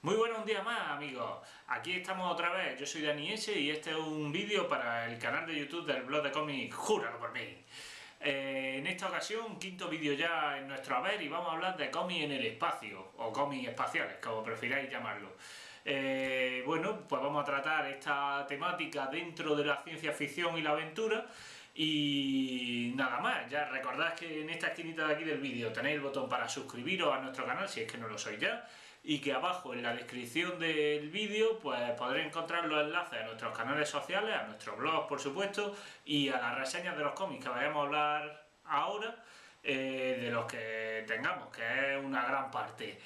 Muy buenos días más, amigos. Aquí estamos otra vez. Yo soy Dani S y este es un vídeo para el canal de YouTube del blog de cómics Júralo por mí. En esta ocasión, quinto vídeo ya en nuestro haber, y vamos a hablar de cómics en el espacio, o cómics espaciales, como prefiráis llamarlo. Bueno, pues vamos a tratar esta temática dentro de la ciencia ficción y la aventura. Y nada más, ya recordad que en esta esquinita de aquí del vídeo tenéis el botón para suscribiros a nuestro canal si es que no lo sois ya, y que abajo en la descripción del vídeo pues podréis encontrar los enlaces a nuestros canales sociales, a nuestros blogs por supuesto, y a las reseñas de los cómics que vayamos a hablar ahora, de los que tengamos, que es una gran parte.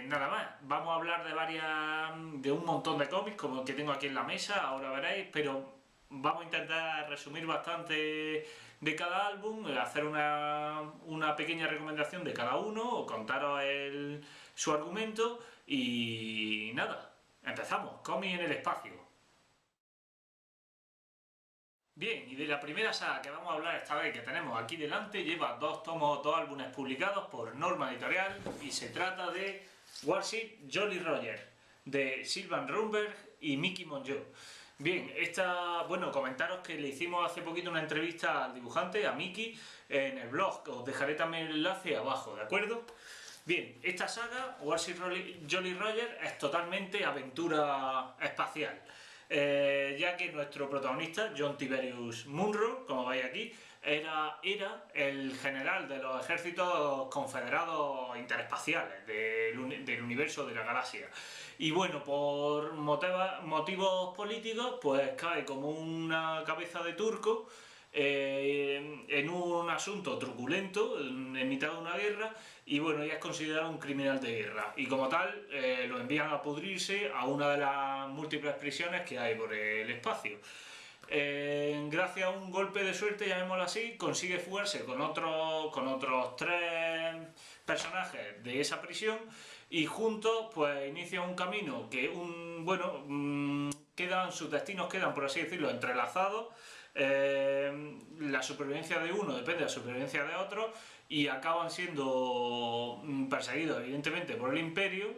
Nada más, vamos a hablar de un montón de cómics como el que tengo aquí en la mesa, ahora veréis, pero vamos a intentar resumir bastante de cada álbum, hacer una pequeña recomendación de cada uno, o contaros su argumento, y nada, empezamos, cómic en el espacio. Bien, y de la primera saga que vamos a hablar esta vez, que tenemos aquí delante, lleva dos álbumes publicados por Norma Editorial, y se trata de Warship Jolly Roger, de Sylvain Rumberg y Mickey Mongeau. Bien, bueno, comentaros que le hicimos hace poquito una entrevista al dibujante, a Mickey, en el blog, os dejaré también el enlace abajo, ¿de acuerdo? Bien, esta saga, Warship Jolly Roger, es totalmente aventura espacial, ya que nuestro protagonista, John Tiberius Munro, como veis aquí, era el general de los ejércitos confederados interespaciales del universo de la galaxia. Y bueno, por motivos políticos, pues cae como una cabeza de turco en un asunto truculento en mitad de una guerra, y bueno, ya es considerado un criminal de guerra, y como tal lo envían a pudrirse a una de las múltiples prisiones que hay por el espacio. Gracias a un golpe de suerte, llamémoslo así, consigue fugarse con otros tres personajes de esa prisión, y juntos pues inician un camino que sus destinos quedan, por así decirlo, entrelazados. La supervivencia de uno depende de la supervivencia de otro, y acaban siendo perseguidos evidentemente por el imperio,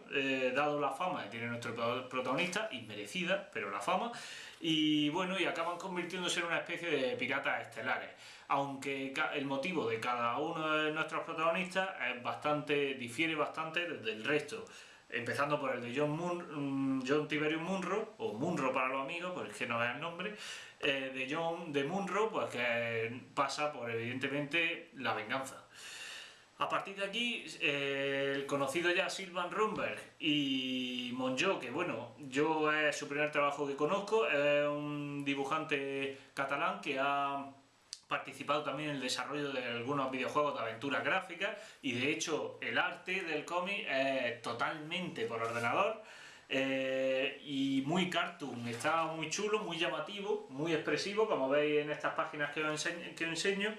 dado la fama que tiene nuestro protagonista, inmerecida, pero la fama, y bueno, y acaban convirtiéndose en una especie de piratas estelares, aunque el motivo de cada uno de nuestros protagonistas difiere bastante del resto. Empezando por el de John Tiberius Munro, o Munro para los amigos, porque es que no es el nombre, de Munro, pues que pasa por evidentemente la venganza. A partir de aquí, el conocido ya Sylvain Rumberg y Mongeau, que bueno, yo es su primer trabajo que conozco, es un dibujante catalán que ha participado también en el desarrollo de algunos videojuegos de aventuras gráficas, y de hecho el arte del cómic es totalmente por ordenador, y muy cartoon, está muy chulo, muy llamativo, muy expresivo, como veis en estas páginas que os enseño,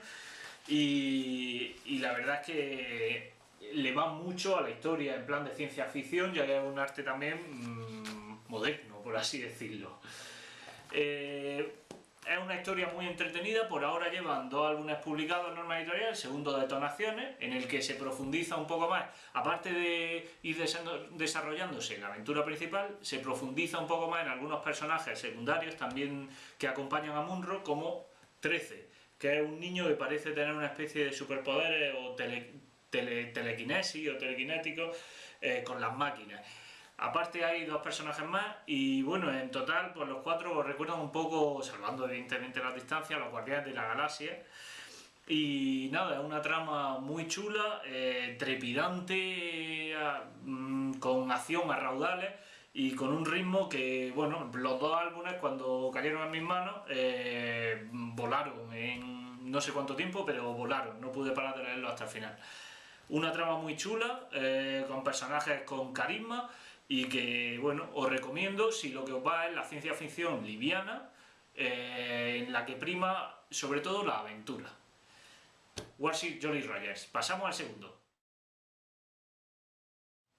y la verdad es que le va mucho a la historia en plan de ciencia ficción, ya que es un arte también moderno, por así decirlo. Es una historia muy entretenida. Por ahora llevan dos álbumes publicados en Norma Editorial, el segundo Detonaciones, en el que se profundiza un poco más, aparte de ir desarrollándose la aventura principal, se profundiza un poco más en algunos personajes secundarios también que acompañan a Munro, como 13, que es un niño que parece tener una especie de superpoderes o telequinesis o telequinético con las máquinas. Aparte hay dos personajes más, y bueno, en total pues los cuatro recuerdan un poco, salvando evidentemente las distancias, a los Guardianes de la Galaxia. Y nada, es una trama muy chula, trepidante, con acción a raudales, y con un ritmo que, bueno, los dos álbumes cuando cayeron en mis manos volaron en no sé cuánto tiempo, pero volaron, no pude parar de leerlo hasta el final. Una trama muy chula, con personajes con carisma, y que, bueno, os recomiendo si lo que os va es la ciencia ficción liviana, en la que prima sobre todo la aventura. Warship Jolly Rogers. Pasamos al segundo.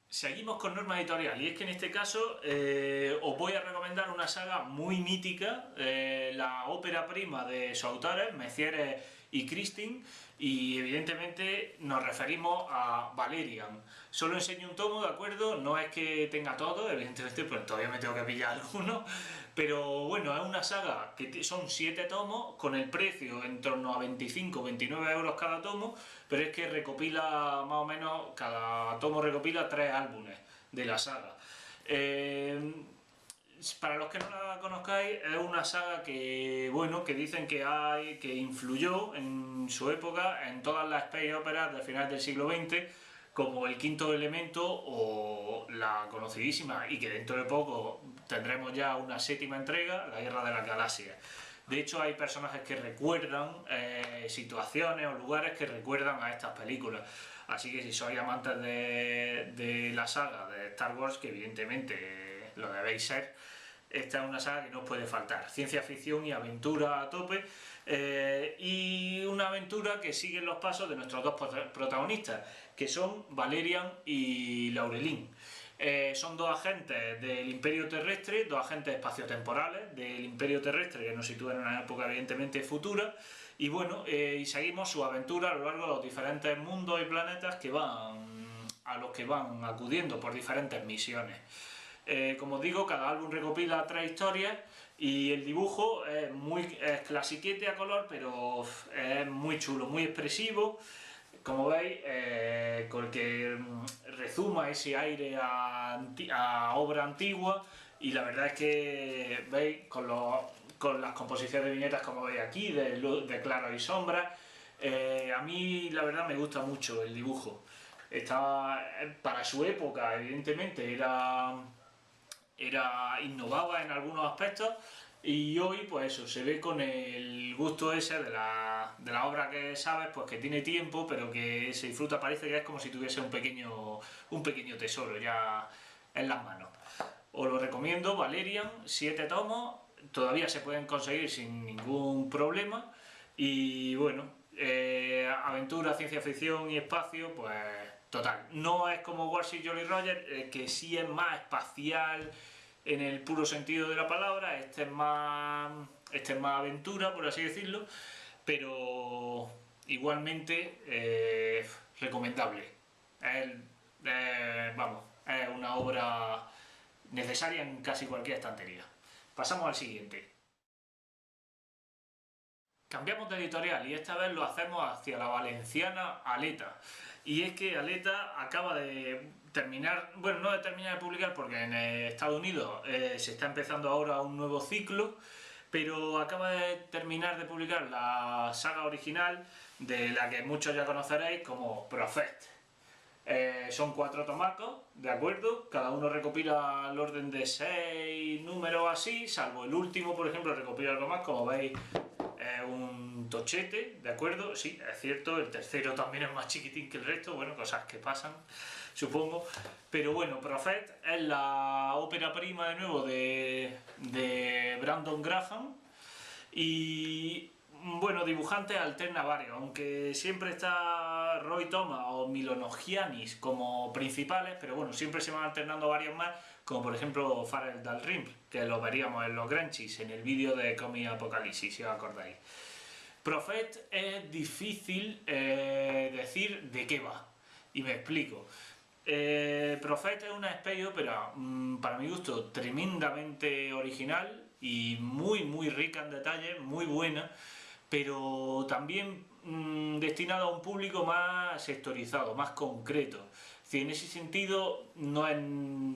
Seguimos con Norma Editorial, y es que en este caso os voy a recomendar una saga muy mítica, la ópera prima de sus autores, Messier y Christine, y evidentemente nos referimos a Valerian. Solo enseño un tomo, ¿de acuerdo? No es que tenga todo, evidentemente pues todavía me tengo que pillar alguno, pero bueno, es una saga que son 7 tomos, con el precio en torno a 25-29 euros cada tomo, pero es que recopila más o menos, cada tomo recopila 3 álbumes de la saga. Para los que no la conozcáis, es una saga que, bueno, que dicen que influyó en su época en todas las space operas de finales del siglo XX, como El Quinto Elemento o la conocidísima, y que dentro de poco tendremos ya una 7ª entrega, La Guerra de las Galaxias. De hecho, hay personajes que recuerdan situaciones o lugares que recuerdan a estas películas. Así que si sois amantes de la saga de Star Wars, que evidentemente lo debéis ser, esta es una saga que no os puede faltar. Ciencia ficción y aventura a tope, y una aventura que sigue los pasos de nuestros dos protagonistas, que son Valerian y Laurelin. Son dos agentes del Imperio Terrestre, dos agentes espaciotemporales del Imperio Terrestre que nos sitúan en una época evidentemente futura, y bueno, y seguimos su aventura a lo largo de los diferentes mundos y planetas a los que van acudiendo por diferentes misiones. Como os digo, cada álbum recopila 3 historias y el dibujo es clasiquete a color, pero es muy chulo, muy expresivo. Como veis, con el que rezuma ese aire a obra antigua, y la verdad es que veis con las composiciones de viñetas, como veis aquí, de claros y sombras, a mí la verdad me gusta mucho el dibujo. Para su época, evidentemente, innovaba en algunos aspectos, y hoy pues eso, se ve con el gusto ese de la obra que sabes, pues que tiene tiempo, pero que se disfruta, parece que es como si tuviese un pequeño tesoro ya en las manos. Os lo recomiendo, Valerian, 7 tomos, todavía se pueden conseguir sin ningún problema, y bueno, aventura, ciencia ficción y espacio, pues total. No es como Warship Jolly Roger, que sí es más espacial en el puro sentido de la palabra. Este es más aventura, por así decirlo, pero igualmente recomendable. Vamos, es una obra necesaria en casi cualquier estantería. Pasamos al siguiente. Cambiamos de editorial y esta vez lo hacemos hacia la valenciana Aleta. Y es que Aleta acaba de terminar, bueno, no de terminar de publicar, porque en Estados Unidos se está empezando ahora un nuevo ciclo, pero acaba de terminar de publicar la saga original, de la que muchos ya conoceréis como Prophet. Son 4 tomacos, ¿de acuerdo? Cada uno recopila al orden de 6 números así, salvo el último, por ejemplo, recopila algo más, como veis, un tochete, ¿de acuerdo? Sí, es cierto, el tercero también es más chiquitín que el resto, bueno, cosas que pasan, supongo. Pero bueno, Prophet es la ópera prima de nuevo de Brandon Graham, y bueno, dibujantes alterna varios, aunque siempre está Roy Thomas o Milonogianis como principales, pero bueno, siempre se van alternando varios más, como por ejemplo Farrell Dalrymple, que lo veríamos en los Granchis, en el vídeo de Comic Apocalipsis, si os acordáis. Prophet es difícil decir de qué va, y me explico. Prophet es una space opera, para mi gusto, tremendamente original y muy rica en detalles, muy buena, pero también destinada a un público más sectorizado, más concreto. Es decir, en ese sentido, no es,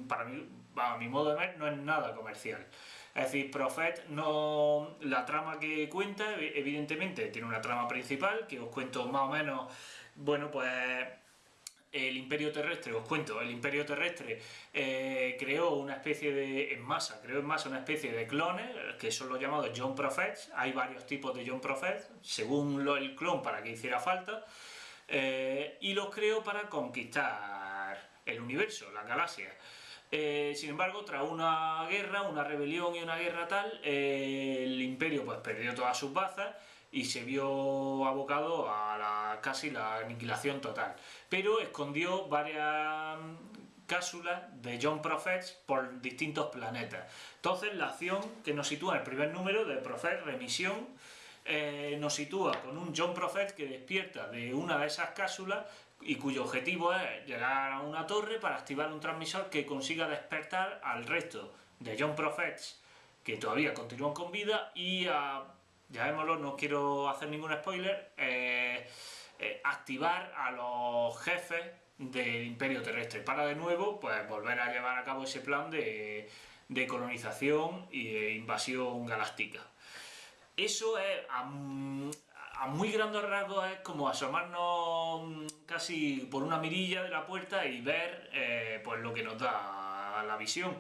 para mí, a mi modo de ver, no es nada comercial. Es decir, Prophet, no, la trama que cuenta, evidentemente, tiene una trama principal, que os cuento más o menos, bueno, pues el Imperio Terrestre, os cuento, el Imperio Terrestre creó una especie de, creó en masa una especie de clones, que son los llamados Young Prophets. Hay varios tipos de Young Prophets, según el clon para que hiciera falta, y los creó para conquistar el universo, las galaxias. Sin embargo, tras una guerra, una rebelión y una guerra tal, el Imperio pues perdió todas sus bazas y se vio abocado a casi la aniquilación total. Pero escondió varias cápsulas de Young Prophets por distintos planetas. Entonces, la acción que nos sitúa en el primer número de Prophet Remisión nos sitúa con un John Prophet que despierta de una de esas cápsulas y cuyo objetivo es llegar a una torre para activar un transmisor que consiga despertar al resto de John Prophets que todavía continúan con vida y llamémoslo, no quiero hacer ningún spoiler, activar a los jefes del Imperio Terrestre para de nuevo pues volver a llevar a cabo ese plan de colonización e invasión galáctica. Eso es a muy grandes rasgos es como asomarnos casi por una mirilla de la puerta y ver pues lo que nos da la visión,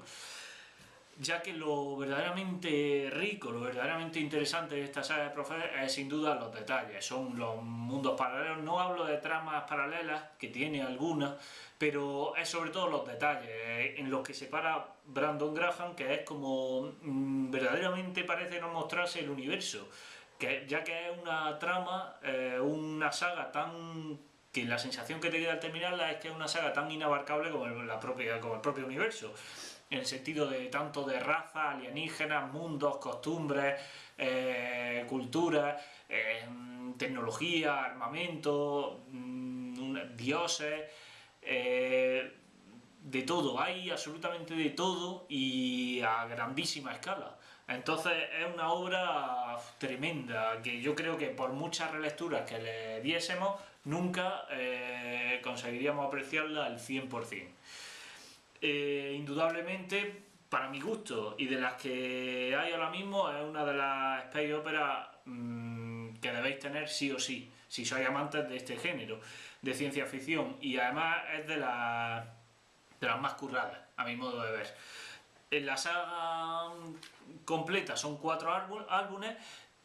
ya que lo verdaderamente rico, lo verdaderamente interesante de esta saga de Prophet es sin duda los detalles, son los mundos paralelos. No hablo de tramas paralelas, que tiene algunas, pero es sobre todo los detalles en los que se para Brandon Graham, que es como verdaderamente parece no mostrarse el universo, ya que es una trama, una saga tan... que la sensación que te queda al terminarla es que es una saga tan inabarcable como el propio universo, en el sentido de tanto de razas, alienígenas, mundos, costumbres, culturas, tecnología, armamento, dioses, de todo, hay absolutamente de todo y a grandísima escala. Entonces es una obra tremenda que yo creo que por muchas relecturas que le diésemos nunca conseguiríamos apreciarla al 100%. Indudablemente, para mi gusto y de las que hay ahora mismo, es una de las space operas que debéis tener sí o sí, si sois amantes de este género de ciencia ficción, y además es de las más curradas, a mi modo de ver. En la saga completa son 4 álbumes,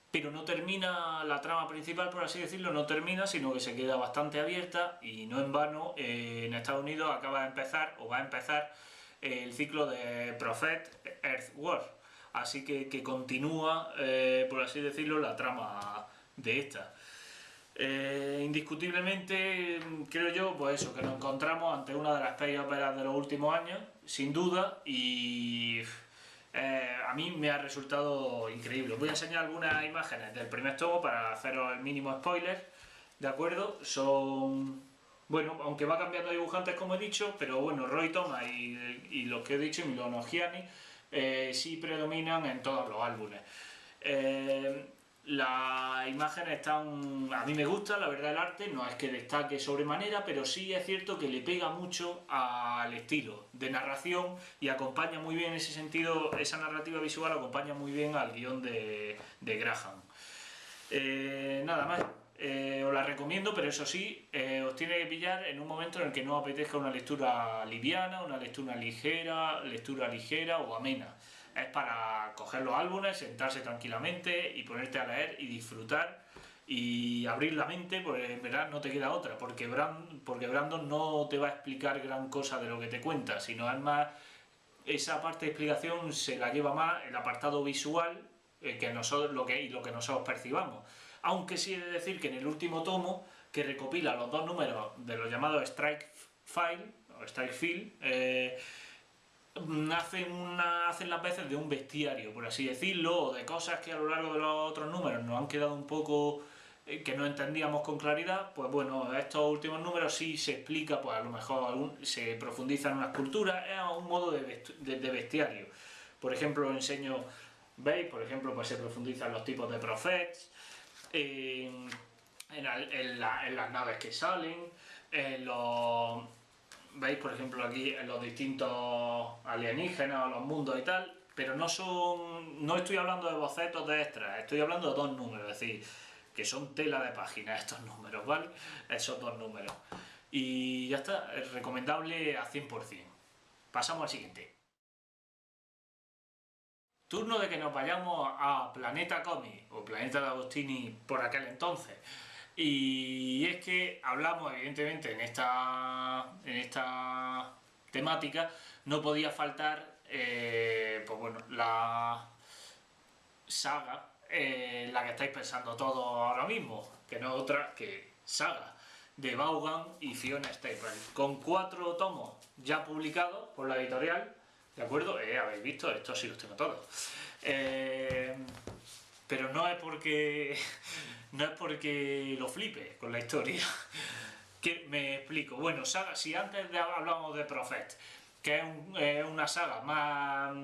pero no termina la trama principal, por así decirlo, no termina, sino que se queda bastante abierta, y no en vano en Estados Unidos acaba de empezar, o va a empezar, el ciclo de Prophet Earthworld, así que continúa, por así decirlo, la trama de esta. Indiscutiblemente creo yo pues eso, que nos encontramos ante una de las space operas de los últimos años, sin duda, y a mí me ha resultado increíble. Os voy a enseñar algunas imágenes del primer tomo para haceros el mínimo spoiler, ¿de acuerdo? Son... bueno, aunque va cambiando de dibujantes como he dicho, pero bueno, Roy Thomas y los que he dicho, y Milano Gianni, sí predominan en todos los álbumes. Las imágenes están... a mí me gusta, la verdad, el arte, no es que destaque sobremanera, pero sí es cierto que le pega mucho al estilo de narración y acompaña muy bien en ese sentido, esa narrativa visual acompaña muy bien al guión de Graham. Nada más. Os la recomiendo, pero eso sí, os tiene que pillar en un momento en el que no apetezca una lectura liviana, una lectura ligera o amena. Es para coger los álbumes, sentarse tranquilamente y ponerte a leer y disfrutar y abrir la mente, porque en verdad no te queda otra, porque Brandon no te va a explicar gran cosa de lo que te cuenta, sino es más, esa parte de explicación se la lleva más el apartado visual que nosotros, lo que nosotros percibamos. Aunque sí he de decir que en el último tomo, que recopila los 2 números de los llamados Strike File, o Strike Field, hacen las veces de un bestiario, por así decirlo, o de cosas que a lo largo de los otros números nos han quedado un poco que no entendíamos con claridad. Pues bueno, estos últimos números sí se explica, pues a lo mejor se profundiza en unas culturas, es un modo de bestiario. Por ejemplo, enseño, ¿veis? Por ejemplo, pues se profundizan los tipos de prophets, en las naves que salen, veis por ejemplo aquí en los distintos alienígenas o los mundos y tal, pero no estoy hablando de bocetos de extras, estoy hablando de 2 números, es decir, que son tela de páginas estos números, ¿vale? Esos 2 números. Y ya está, es recomendable a 100%. Pasamos al siguiente. Turno de que nos vayamos a Planeta Comics, o Planeta de Agostini por aquel entonces. Y es que hablamos, evidentemente, en esta temática, no podía faltar, pues bueno, la saga en la que estáis pensando todos ahora mismo, que no es otra que Saga, de Vaughan y Fiona Staples, con 4 tomos ya publicados por la editorial. ¿De acuerdo? Habéis visto, estos sí los tengo todos. pero no es porque no es porque lo flipe con la historia. Que me explico. Bueno, saga, si antes hablábamos de Prophet, que es una saga más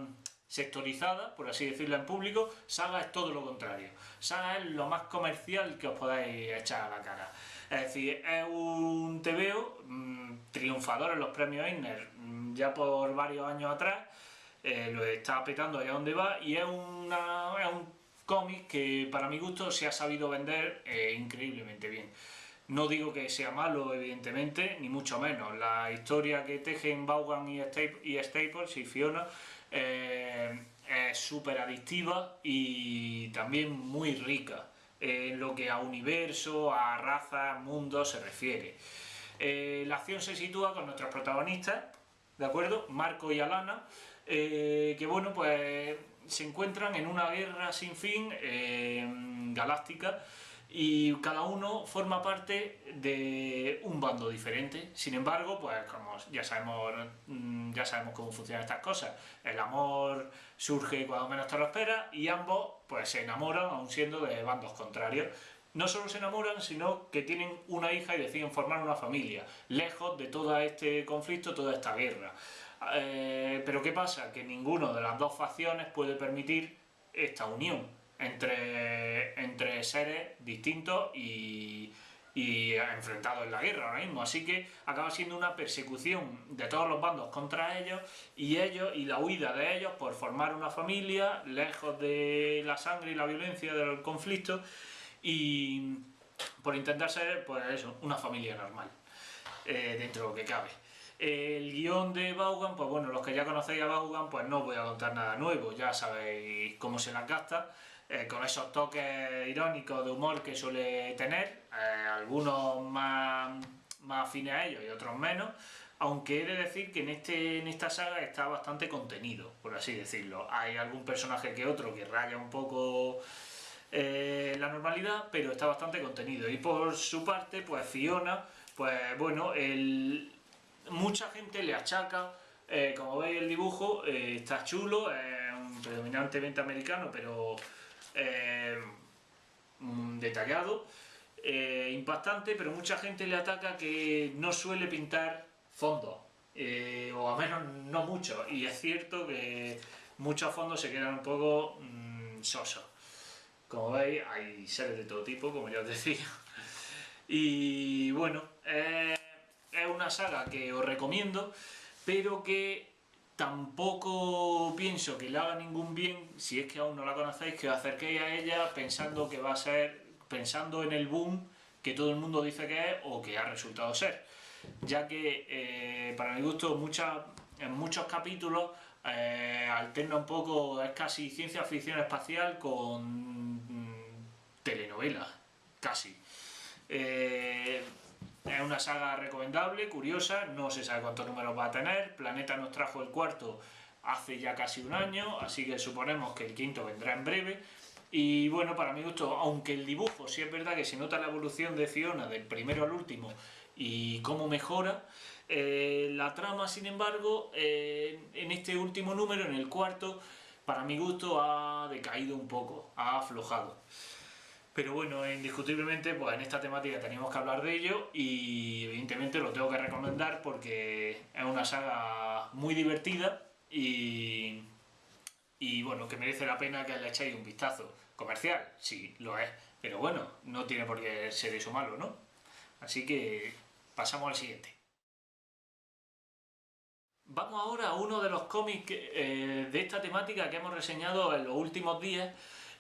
sectorizada, por así decirlo en público, Saga es todo lo contrario. Saga es lo más comercial que os podáis echar a la cara. Es decir, es un TVO triunfador en los premios Eisner ya por varios años atrás, lo está petando allá donde va, y es un cómic que para mi gusto se ha sabido vender increíblemente bien. No digo que sea malo, evidentemente, ni mucho menos. La historia que tejen Vaughan y Staples y Fiona es súper adictiva y también muy rica en lo que a universo, a razas, mundos se refiere. La acción se sitúa con nuestros protagonistas, ¿de acuerdo? Marco y Alana, que bueno, pues se encuentran en una guerra sin fin galáctica, y cada uno forma parte de un bando diferente. Sin embargo, pues como ya sabemos cómo funcionan estas cosas. El amor surge cuando menos te lo esperas y ambos pues se enamoran aun siendo de bandos contrarios. No solo se enamoran, sino que tienen una hija y deciden formar una familia, lejos de todo este conflicto, toda esta guerra. Pero ¿qué pasa? Que ninguno de las dos facciones puede permitir esta unión entre seres distintos y enfrentados en la guerra ahora mismo. Así que acaba siendo una persecución de todos los bandos contra ellos y la huida de ellos por formar una familia lejos de la sangre y la violencia del conflicto, y por intentar ser, pues eso, una familia normal, dentro de lo que cabe. El guión de Vaughan, pues bueno, los que ya conocéis a Vaughan, pues no os voy a contar nada nuevo, ya sabéis cómo se las gasta, con esos toques irónicos de humor que suele tener, algunos más afines a ellos y otros menos, aunque he de decir que en esta saga está bastante contenido, por así decirlo. Hay algún personaje que otro que raya un poco la normalidad, pero está bastante contenido. Y por su parte, pues Fiona, pues bueno, mucha gente le achaca, como veis el dibujo, está chulo, es predominantemente americano, pero detallado, impactante, pero mucha gente le ataca que no suele pintar fondos, o al menos no mucho, y es cierto que muchos fondos se quedan un poco sosos. Como veis, hay seres de todo tipo, como ya os decía. Y bueno, es una saga que os recomiendo, pero que tampoco pienso que le haga ningún bien, si es que aún no la conocéis, que os acerquéis a ella pensando que va a ser, pensando en el boom que todo el mundo dice que es o que ha resultado ser. Ya que, para mi gusto, en muchos capítulos alterna un poco, es casi ciencia ficción espacial con telenovela, casi. Es una saga recomendable, curiosa, no se sabe cuántos números va a tener. Planeta nos trajo el cuarto hace ya casi un año, así que suponemos que el quinto vendrá en breve. Y bueno, para mi gusto, aunque el dibujo sí es verdad que se nota la evolución de Fiona del primero al último y cómo mejora, la trama, sin embargo, en este último número, en el cuarto, para mi gusto ha decaído un poco, ha aflojado. Pero bueno, indiscutiblemente, pues en esta temática teníamos que hablar de ello y evidentemente lo tengo que recomendar porque es una saga muy divertida y bueno, que merece la pena que le echéis un vistazo. Comercial, sí, lo es, pero bueno, no tiene por qué ser eso malo, ¿no? Así que pasamos al siguiente. Vamos ahora a uno de los cómics de esta temática que hemos reseñado en los últimos días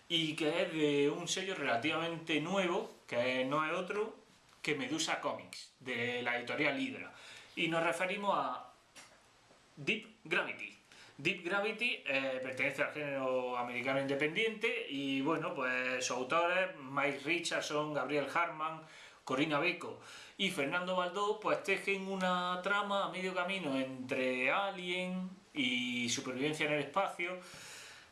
y que es de un sello relativamente nuevo, que no es otro que Medusa Comics, de la editorial Hydra. Y nos referimos a Deep Gravity. Deep Gravity pertenece al género americano independiente y bueno, pues sus autores, Mike Richardson, Gabriel Hartman, Corina Beko y Fernando Baldó, pues tejen una trama a medio camino entre Alien y supervivencia en el espacio,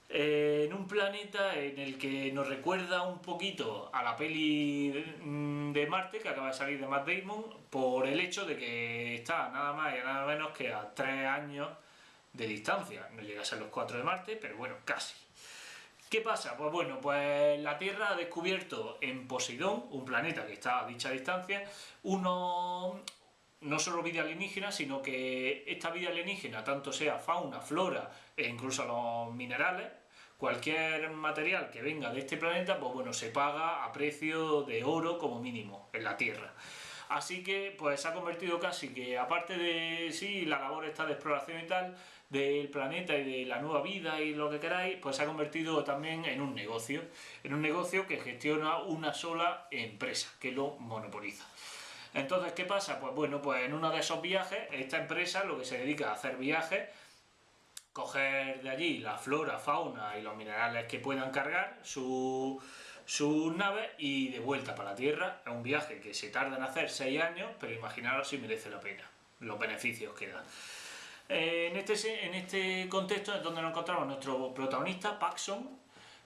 en un planeta en el que nos recuerda un poquito a la peli de Marte que acaba de salir de Matt Damon, por el hecho de que está nada más y nada menos que a 3 años de distancia. No llega a ser los 4 de Marte, pero bueno, casi. ¿Qué pasa? Pues bueno, pues la Tierra ha descubierto en Poseidón, un planeta que está a dicha distancia, no solo vida alienígena, sino que esta vida alienígena, tanto sea fauna, flora e incluso los minerales, cualquier material que venga de este planeta, pues bueno, se paga a precio de oro como mínimo en la Tierra. Así que pues se ha convertido casi que, aparte de sí, la labor esta de exploración y tal, del planeta y de la nueva vida y lo que queráis, pues se ha convertido también en un negocio que gestiona una sola empresa, que lo monopoliza. Entonces, ¿qué pasa? Pues bueno, pues en uno de esos viajes, esta empresa lo que se dedica a hacer viajes, coger de allí la flora, fauna y los minerales que puedan cargar sus naves y de vuelta para la Tierra. Es un viaje que se tarda en hacer 6 años, pero imaginaros si merece la pena, los beneficios que da. En este contexto es donde nos encontramos nuestro protagonista, Paxson,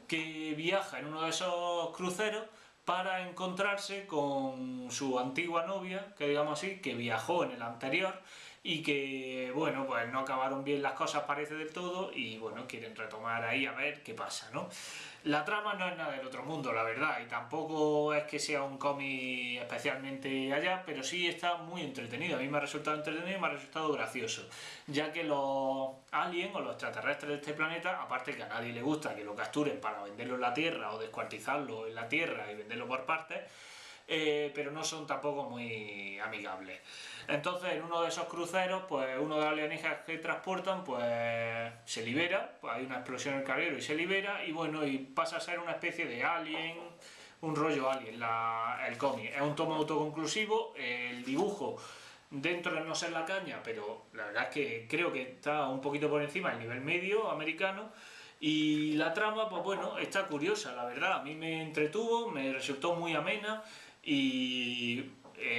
que viaja en uno de esos cruceros para encontrarse con su antigua novia, que digamos así, que viajó en el anterior y que, bueno, pues no acabaron bien las cosas, parece, del todo, y bueno, quieren retomar ahí a ver qué pasa, ¿no? La trama no es nada del otro mundo, la verdad, y tampoco es que sea un cómic especialmente allá, pero sí está muy entretenido. A mí me ha resultado entretenido y me ha resultado gracioso, ya que los aliens o los extraterrestres de este planeta, aparte que a nadie le gusta que lo capturen para venderlo en la Tierra o descuartizarlo en la Tierra y venderlo por partes, pero no son tampoco muy amigables. Entonces, en uno de esos cruceros, pues uno de los alienígenas que transportan, pues se libera, pues hay una explosión en el carguero y se libera, y bueno, y pasa a ser una especie de alien, un rollo alien, el cómic. Es un tomo autoconclusivo, el dibujo dentro de no ser la caña, pero la verdad es que creo que está un poquito por encima del nivel medio americano. Y la trama, pues bueno, está curiosa, la verdad, a mí me entretuvo, me resultó muy amena y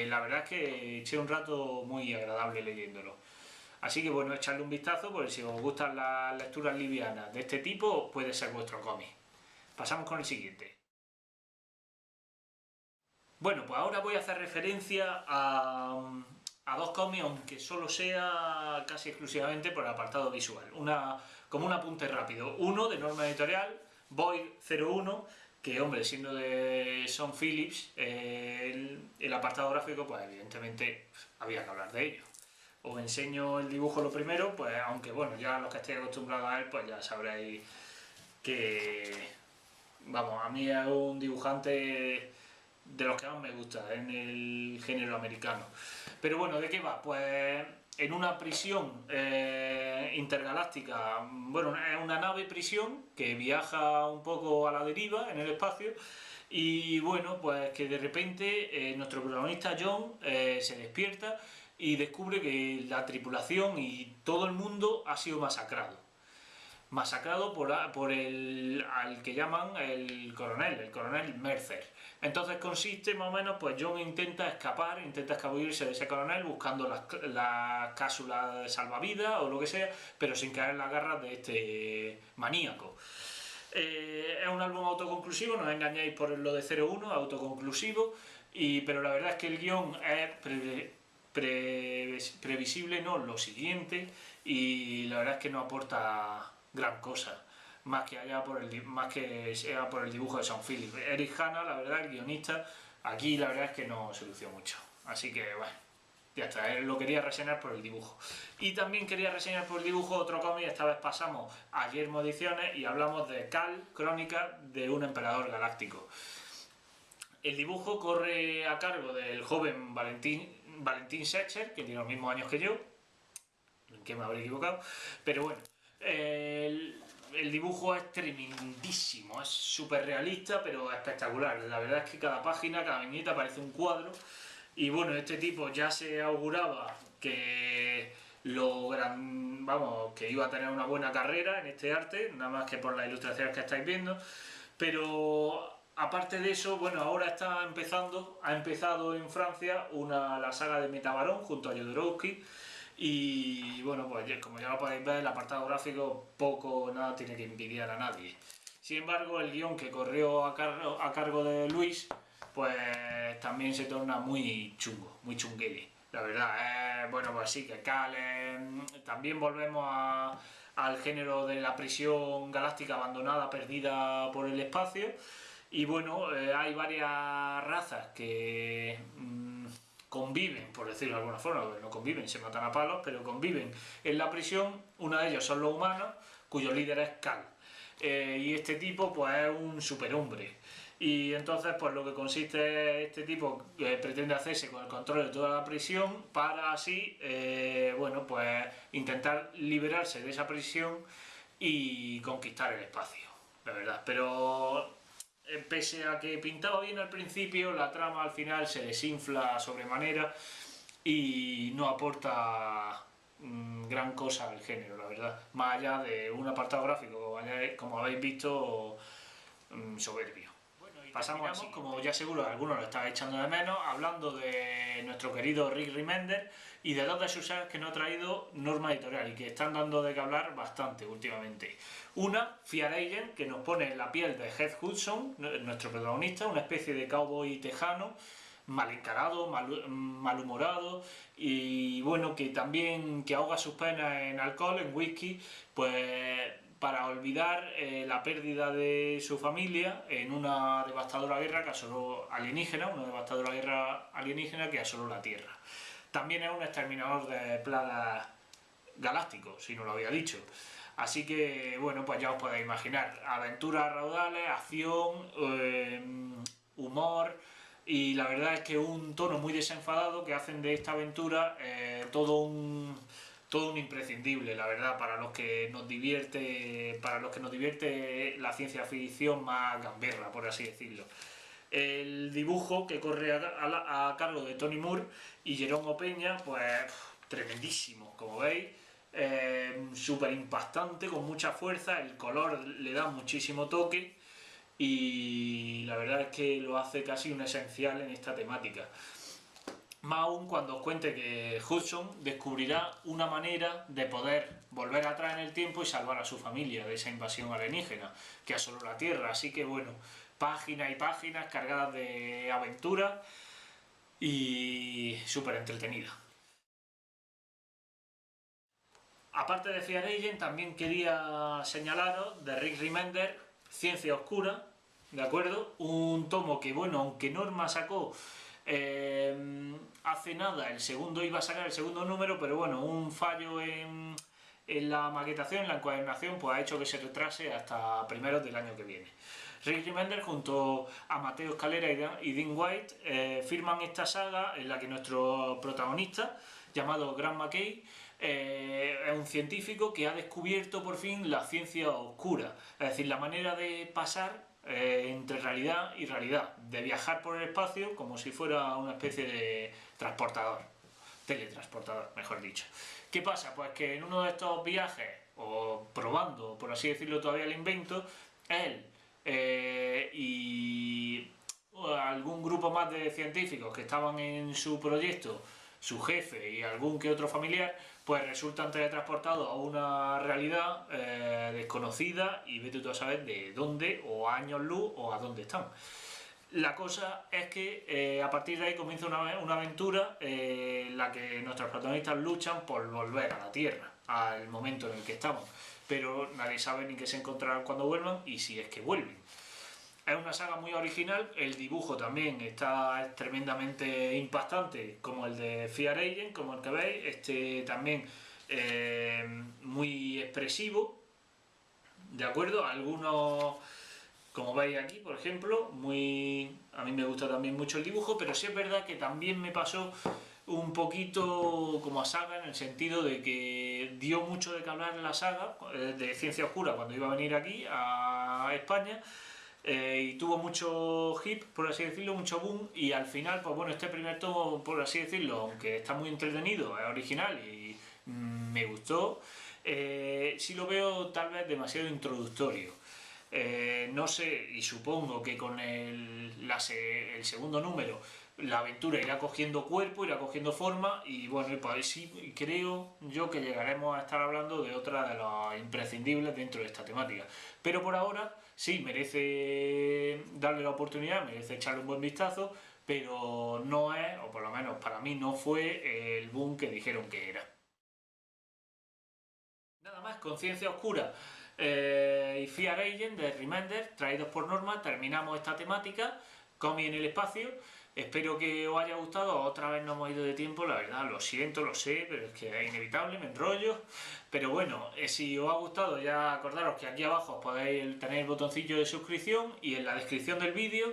la verdad es que eché un rato muy agradable leyéndolo. Así que bueno, echarle un vistazo, porque si os gustan las lecturas livianas de este tipo, puede ser vuestro cómic. Pasamos con el siguiente. Bueno, pues ahora voy a hacer referencia a dos cómics, aunque solo sea casi exclusivamente por el apartado visual. Como un apunte rápido. Uno de Norma Editorial, Void 01, que, hombre, siendo de Sean Phillips, el apartado gráfico, pues evidentemente había que hablar de ello. Os enseño el dibujo lo primero, pues aunque bueno, ya los que estéis acostumbrados a él, pues ya sabréis que, vamos, a mí es un dibujante de los que más me gusta en el género americano. Pero bueno, ¿de qué va? Pues en una prisión intergaláctica, bueno, es una nave prisión que viaja un poco a la deriva en el espacio, y bueno, pues que de repente nuestro protagonista John se despierta y descubre que la tripulación y todo el mundo ha sido masacrado por al que llaman el coronel Mercer. Entonces consiste más o menos, pues John intenta escabullirse de ese coronel buscando las cápsulas de salvavidas o lo que sea, pero sin caer en las garras de este maníaco. Es un álbum autoconclusivo, no os engañéis por lo de 01, autoconclusivo, pero la verdad es que el guión es previsible, no lo siguiente, y la verdad es que no aporta gran cosa, más que sea por el dibujo de Sean Phillips. Eric Hanna, la verdad, el guionista, aquí la verdad es que no se lució mucho, así que bueno, ya está, lo quería reseñar por el dibujo. Y también quería reseñar por el dibujo otro cómic. Esta vez pasamos a Yermo Ediciones y hablamos de Cal, Crónica de un Emperador Galáctico. El dibujo corre a cargo del joven Valentín Setcher, que tiene los mismos años que yo, en que me habré equivocado, pero bueno, el dibujo es tremendísimo, es súper realista, pero espectacular. La verdad es que cada página, cada viñeta parece un cuadro. Y bueno, este tipo ya se auguraba que que iba a tener una buena carrera en este arte, nada más que por las ilustraciones que estáis viendo. Pero aparte de eso, bueno, ahora ha empezado en Francia la saga de Metabarón junto a Jodorowsky. Y bueno, pues como ya lo podéis ver, el apartado gráfico poco o nada tiene que envidiar a nadie. Sin embargo, el guión que corrió a cargo de Luis, pues también se torna muy chungo, muy chunguele. La verdad, bueno, pues sí, que Cal, también volvemos al género de la prisión galáctica abandonada, perdida por el espacio. Y bueno, hay varias razas que conviven, por decirlo de alguna forma, porque no conviven, se matan a palos, pero conviven en la prisión. Uno de ellos son los humanos, cuyo líder es Cal. Y este tipo pues es un superhombre. Y entonces pues lo que consiste este tipo pretende hacerse con el control de toda la prisión para así, bueno, pues intentar liberarse de esa prisión y conquistar el espacio, la verdad. Pero pese a que pintaba bien al principio, la trama al final se desinfla sobremanera y no aporta gran cosa al género, la verdad. Más allá de un apartado gráfico, como habéis visto, soberbio. Bueno, y pasamos así, como ya seguro algunos lo estáis echando de menos, hablando de nuestro querido Rick Remender y de dos de sus sagas que nos ha traído Norma Editorial y que están dando de qué hablar bastante últimamente. Una, Fear Agent, que nos pone en la piel de Heath Hudson, nuestro protagonista, una especie de cowboy tejano, mal encarado, malhumorado y bueno, que también que ahoga sus penas en alcohol, en whisky, pues para olvidar la pérdida de su familia en una devastadora guerra que asoló alienígena que asoló la Tierra. También es un exterminador de plagas galáctico, si no lo había dicho. Así que, bueno, pues ya os podéis imaginar, aventuras raudales, acción, humor, y la verdad es que un tono muy desenfadado que hacen de esta aventura todo un imprescindible, la verdad, para los que nos divierte la ciencia ficción más gamberra, por así decirlo. El dibujo que corre a cargo de Tony Moore y Jerome Opeña, pues tremendísimo, como veis, súper impactante, con mucha fuerza, el color le da muchísimo toque y la verdad es que lo hace casi un esencial en esta temática. Más aún cuando os cuente que Hudson descubrirá una manera de poder volver atrás en el tiempo y salvar a su familia de esa invasión alienígena que asoló la Tierra. Así que bueno, páginas y páginas cargadas de aventura y súper entretenida. Aparte de Fear Agent, también quería señalaros de Rick Remender, Ciencia Oscura, ¿de acuerdo? Un tomo que, bueno, aunque Norma sacó hace nada, iba a sacar el segundo número, pero bueno, un fallo en la maquetación, en la encuadernación, pues ha hecho que se retrase hasta primeros del año que viene. Rick Remender junto a Mateo Escalera y Dean White firman esta saga en la que nuestro protagonista, llamado Grant McKay, es un científico que ha descubierto por fin la ciencia oscura, es decir, la manera de pasar entre realidad y realidad, de viajar por el espacio como si fuera una especie de teletransportador, mejor dicho. ¿Qué pasa? Pues que en uno de estos viajes, o probando, por así decirlo, todavía el invento, él y algún grupo más de científicos que estaban en su proyecto, su jefe y algún que otro familiar, pues resultan teletransportados a una realidad desconocida y vete tú a saber de dónde, o a años luz, o a dónde están. La cosa es que a partir de ahí comienza una aventura en la que nuestros protagonistas luchan por volver a la Tierra, al momento en el que estamos, pero nadie sabe ni qué se encontrarán cuando vuelvan y si es que vuelven. Es una saga muy original, el dibujo también es tremendamente impactante, como el de Fear Agent, como el que veis, también muy expresivo, ¿de acuerdo? Algunos, como veis aquí, por ejemplo, a mí me gusta también mucho el dibujo, pero sí es verdad que también me pasó un poquito como a saga, en el sentido de que dio mucho de que hablar en la saga de Ciencia Oscura cuando iba a venir aquí a España. Y tuvo mucho hit, por así decirlo, mucho boom, y al final, pues bueno, este primer tomo, por así decirlo, aunque está muy entretenido, es original y me gustó, sí lo veo tal vez demasiado introductorio. No sé, y supongo que con el segundo número la aventura irá cogiendo cuerpo, irá cogiendo forma y bueno, pues sí creo yo que llegaremos a estar hablando de otra de las imprescindibles dentro de esta temática. Pero por ahora sí merece darle la oportunidad, merece echarle un buen vistazo, pero no es, o por lo menos para mí no fue el boom que dijeron que era. Nada más. más con Ciencia Oscura y Fear Agent de Remender, traídos por Norma. Terminamos esta temática, cómic en el espacio. Espero que os haya gustado. Otra vez no hemos ido de tiempo, la verdad, lo siento, lo sé, pero es que es inevitable, me enrollo. Pero bueno, si os ha gustado, ya acordaros que aquí abajo podéis tener el botoncillo de suscripción y en la descripción del vídeo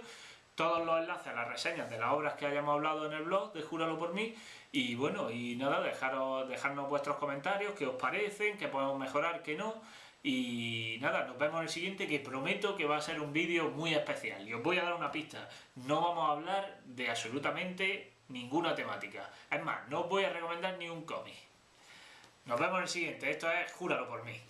todos los enlaces a las reseñas de las obras que hayamos hablado en el blog de Júralo por mí. Y bueno, y nada, dejarnos vuestros comentarios, qué os parecen, qué podemos mejorar, qué no. Y nada, nos vemos en el siguiente, que prometo que va a ser un vídeo muy especial. Y os voy a dar una pista, no vamos a hablar de absolutamente ninguna temática. Es más, no os voy a recomendar ni un cómic. Nos vemos en el siguiente, esto es Júralo por mí.